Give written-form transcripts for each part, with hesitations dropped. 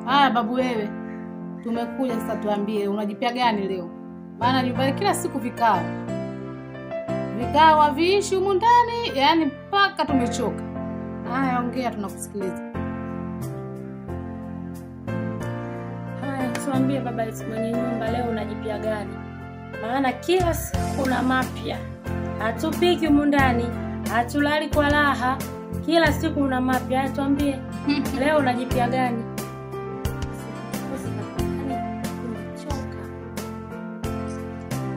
Haya babu wewe. Tumekuja sasa tuambie unajipia gani leo? Maana nyumbani kila siku vikao. Vikao haviishi humu ndani, yani mpaka tumechoka. Haya ongea tunakusikiliza. Haya tuambie baba mwenye nyumba leo unajipia gani? Maana kila siku kuna mapya. Hatupiki humu ndani, hatulali kwa raha. Kila siku una mapya. Haya tuambie leo unajipia gani?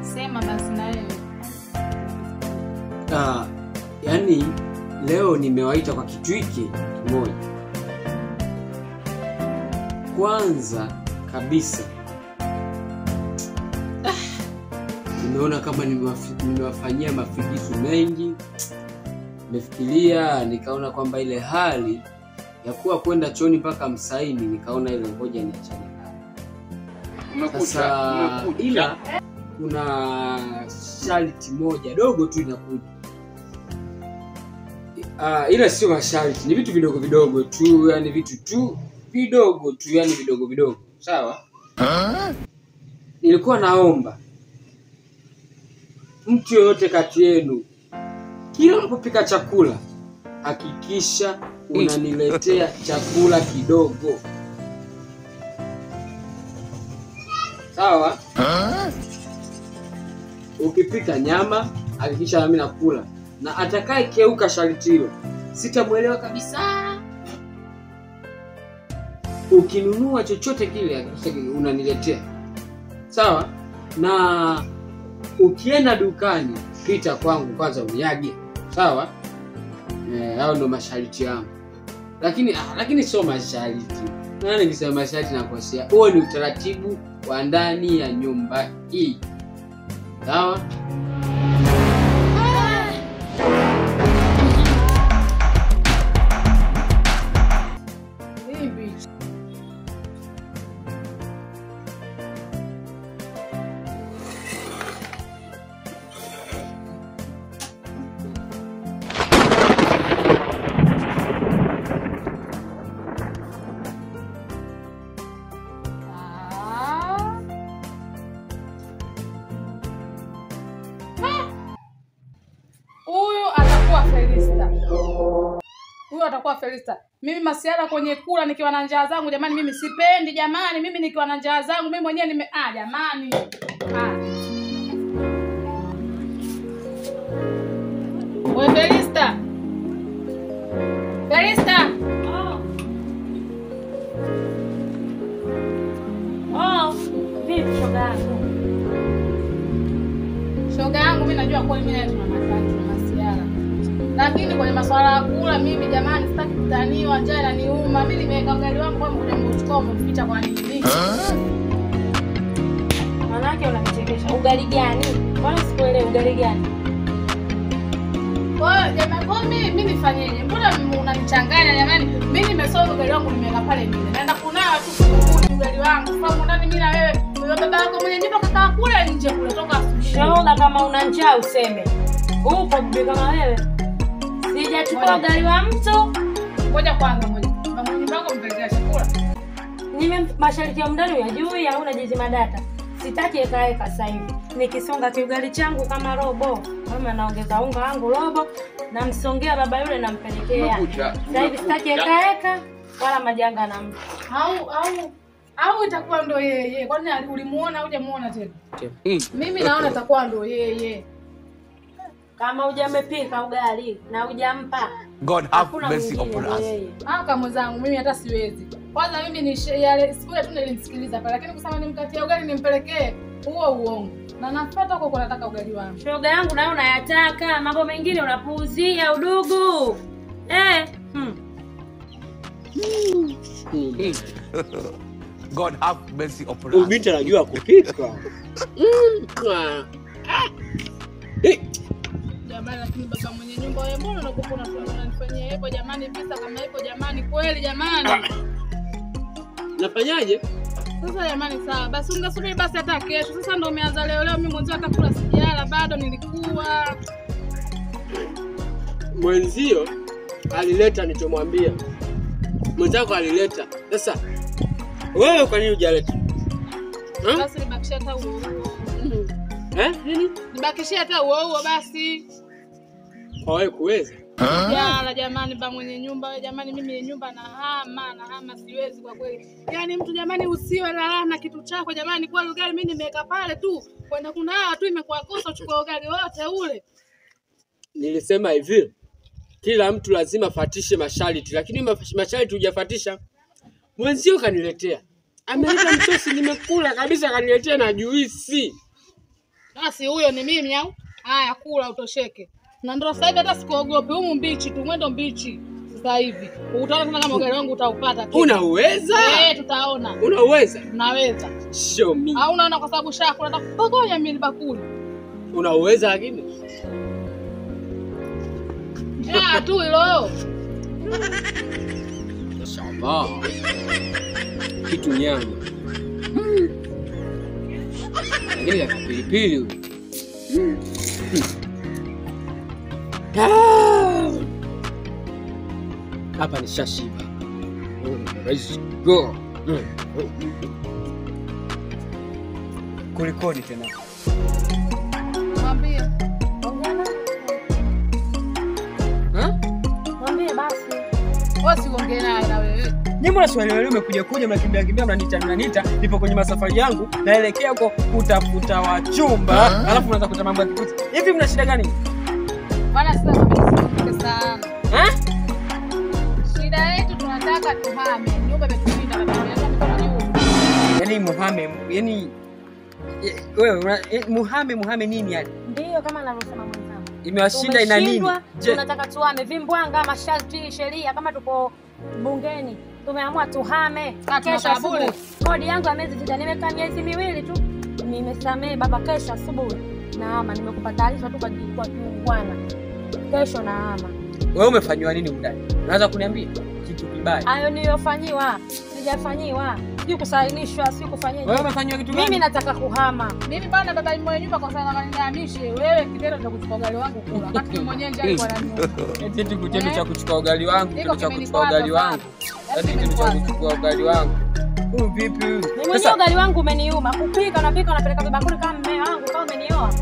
Sema basi na wewe. Yani leo nimewaita kwa kitu hiki kimoja. Kwanza kabisa nimeona kama nimewafanyia mafigisu mengi. Nimefikiria nikaona kwamba ile hali ya kuwa kwenda chooni mpaka msaini nikaona ile ngoja niachane nayo. Umekuta ila kuna sharti moja dogo tu inakuja. Ila sio masharti, ni vitu vidogo vidogo tu, yani vitu tu vidogo tu, yani vidogo vidogo. Sawa? Nilikuwa naomba mtu yoyote kati yenu kila unapopika chakula hakikisha unaniletea chakula kidogo. Sawa? Ukipika nyama hakikisha na mimi nakula. Na atakaye keuka sharti hilo sitamuelewa kabisa. Ukinunua chochote kile hakikisha unaniletea. Sawa? Na ukienda dukani pita kwangu kwanza uniage. Sawa? Hao ndo masharti yangu. Lakini sio masharti. Nani nikisema masharti nakosea. Huo ni utaratibu wa ndani ya nyumba hii. Sawa? Huyo atakuwa Felista. Mimi masiala kwenye kula nikiwa na njaa zangu jamani, mimi sipendi jamani, mimi nikiwa na njaa zangu mimi mwenyewe jamani. Wewe Felista. Felista. Vipi shoga yangu? Shoga yangu mimi najua kwa mimi tuna masiala. Lakini kwenye masuala ya kula mimi jamani sitaki kutaniwa, njaa inaniuma. Mimi nimeweka ugali wangu kwa mkuja mchukua mpita kwa nini? Manake unanichekesha. Ugali gani? Mbona sikuelewi ugali gani? Kwa jamani mimi nifanyeje? Mbona unanichanganya jamani? Mimi nimesoma ugali wangu nimeweka pale mbele. Naenda kunawa tu ugali wangu. Fahamu ndani mimi na wewe. Wewe baba yako mwenye nyumba kakaa kule nje kule toka asubuhi. Shoga kama una njaa useme. Upo bibi kama wewe. Sijachukua ugali wa mtu. Ngoja kwanza ngoja. Mama nyumba yako mpelekea chakula. Masharti ya mndani unajui hauna jizima data. Sitaki eka sasa hivi. Nikisonga kiugali changu kama robo, mama naongeza unga wangu robo na msongea baba yule nampelekea. Sasa hivi sitaki eka wala majanga na mtu. Au itakuwa ndo yeye. Kwani ulimuona au hujamuona tena? Mimi naona itakuwa ndo yeye. Kama hujamepika ugali na hujampa God have mercy upon us. Kama zangu mimi hata siwezi. Kwanza mimi ni yale siku tu nilimsikiliza pale, lakini kusema nimkatie ugali nimpelekee huo uongo. Na nafuata huko nataka ugali wangu. Shoga yangu nayo unayataka, mambo mengine unapuuzia udugu. God have mercy upon us. Binti anajua kupika. Jamani lakini baba mwenye nyumba wewe mbona unakuwa unanifanyia hivyo jamani, pesa kama hivyo jamani, kweli jamani. Nafanyaje? Sasa jamani sawa, basi ungesubiri basi hata kesho. Sasa ndio umeanza leo mimi mwanzo hata kula sijala bado nilikuwa. Mwenzio alileta nilichomwambia. Mwenzako alileta. Sasa Wewe kwa nini hujaleta? Basi nibakishia hata huo. Nini? Nibakishia hata huo basi. Kwa wewe kuweza? Yala jamani ba mwenye nyumba wewe jamani mimi nyumba na hama siwezi kwa kweli. Yaani mtu jamani usiwe na kitu chako jamani kwa ugali mimi nimeweka pale tu. Kwenda kunawa tu imekuwa kosa uchukue ugali wote ule. Nilisema hivi. Kila mtu lazima fatishe masharti, lakini masharti hujafatisha. Mwenzio kaniletea. Ameleta msosi nimekula kabisa kaniletea na juisi. Basi huyo ni mimi au? Haya kula utosheke. Na ndio sasa hivi hata sikuogopi, humu mbichi tu, mwendo mbichi. Sasa hivi. Utaona sana kama ugali wangu utaupata. Unaweza? Tutaona. Unaweza? Tunaweza. Show me. Au unaona kwa sababu shaka unataka kupogonya mimi bakuli. Unaweza lakini? Ya tu hilo. Shamba. Kitu nyama. Lakini ya pilipili huyo. Hapa ni shashiba. Let's go. Kulikoni tena? Mwambie. Mwambie basi. Usiongee naye na wewe. Nyinyi mbona swali leo umekuja mnakimbia mnanita nipo kwenye masafari yangu naelekea huko kutafuta wachumba alafu unaanza kuta mambo ya kikuti. Hivi mna shida gani? Bwana sasa tumesikia sana. Shida yetu tunataka tuhame. Nyumba imetushinda na Yaani muhame, yaani wewe muhame nini yani? Ndio kama anavyosema mwenzangu. Imewashinda ina nini? Je, tunataka tuhame vimbwanga masharti sheria kama tuko bungeni. Tumeamua tuhame. Kesho asubuhi. Kodi yangu ya miezi 6 nimekaa miezi 2 tu. Nimesamee baba kesho asubuhi. Naama nimekupa taarifa tu kwa kiungwana. Kesho naama. Wewe umefanywa nini ndani? Unaweza kuniambia kitu kibaya? Hayo niliyofanyiwa. Sijafanyiwa. Sio kusainishwa, sio kufanyaje. Wewe umefanywa kitu gani? Mimi nataka kuhama. Mimi bwana baba mwenye nyumba kwa sababu kanihamishe. Wewe kitendo cha kuchukua ugali wangu kula. Wakati mimi mwenyewe ndiye alikuwa ananiona. Eti kitendo cha kuchukua ugali wangu, kitendo cha kuchukua ugali wangu. Eti kitendo cha kuchukua ugali wangu. Huyu vipi huyu? Mimi mwenyewe ugali wangu umeniuma. Kupika unapeleka vibakuli kama mume wangu kama umenioa.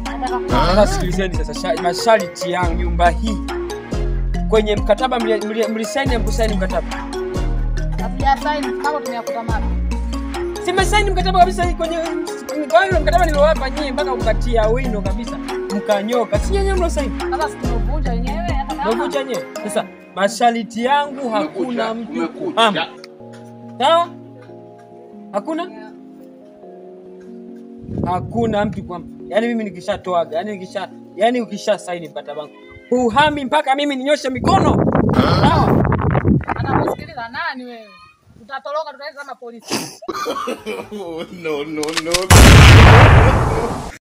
Nataka kuhama. Sikilizeni sasa masharti yangu nyumba hii. Kwenye mkataba mlisaini mkusaini mkataba. Hatujasaini kama tumeyakuta mara. Simesaini mkataba kabisa kwenye kwa hiyo mkataba niliowapa nyinyi mpaka ukatia wino kabisa mkanyoka. Si nyenye mlosaini. Sasa situmevunja wenyewe hata kama. Mvunja nyenye. Sasa masharti yangu hakuna mtu kuhama. Sawa? Hakuna mtu kwa. Yaani mimi nikishatoaga, yaani ukisha saini mkataba wangu. Uhami mpaka mimi ninyoshe mikono. Sawa? Anakusikiliza nani wewe? Tutatoroka tutaenda kama polisi. No.